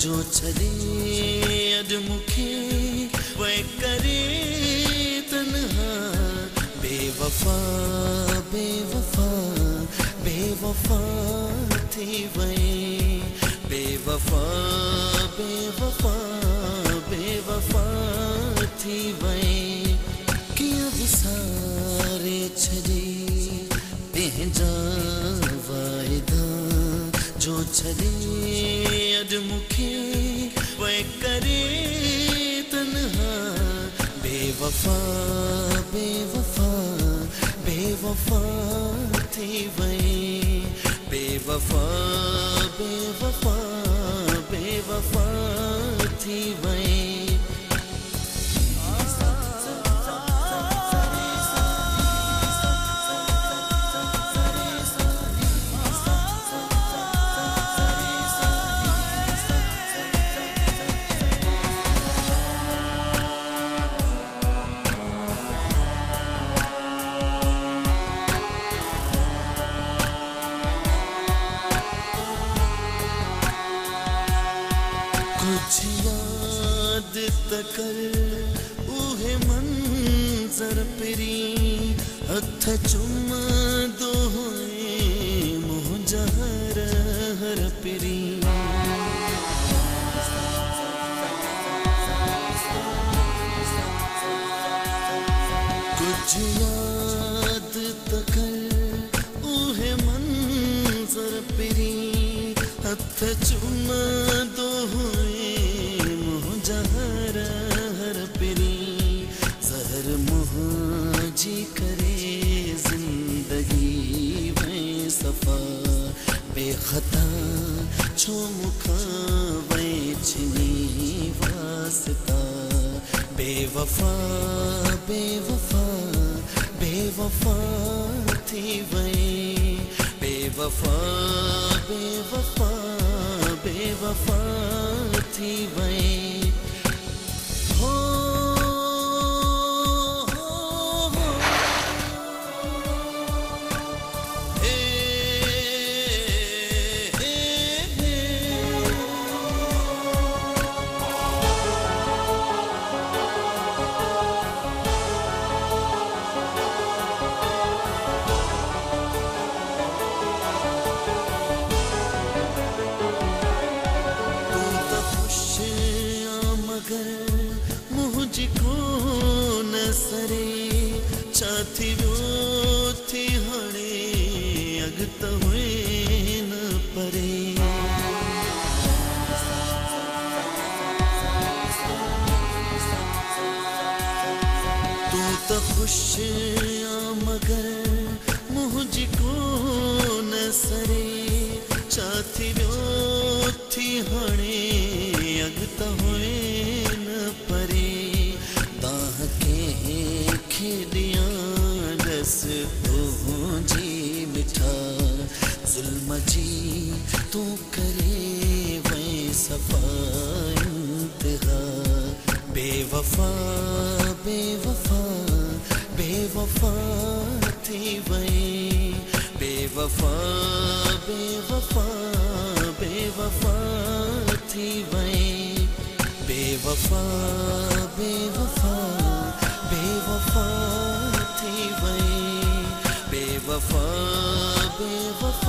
जो छदे अडमुखे वह करे तन्हा बेवफा बेवफा बेवफा थी वह बेवफा बेवफा बेवफा थी वह किया विसारे छदे पंहिंजा वाइदा जो छदे अडमुखे वह करे तन्हा बेवफा बेवफा बेवफा थी वह बेवफा बेवफा बेवफा थी वह कुछ याद तकर उहे मंजर पिरी हथ चुम दो मुंहिंजा हर हर पिरी कुछ याद तकर उहे मंजर पिरी हथ चुम दो जी करे जिंदगी में सफा बेखता छो मुखा वैचनी वास्ता बेवफा बेवफा बेवफा थी वह बेवफा बेवफा बेवफा थी वह मुझको न सरे चाथी वो थी हणे अगत हुए न परे तू तो खुश मगर मुझको न सरे चाथी वो थी हणे अगत हुए खेदिया रस जी मिठा जुल्म जी तू करे वह सफा इंतहा बेवफा बेवफा बेवफा थी वह बेवफा बेवफा बेवफा थी वह बेवफा बेवफा बेवफा थी वह वफा बेवफा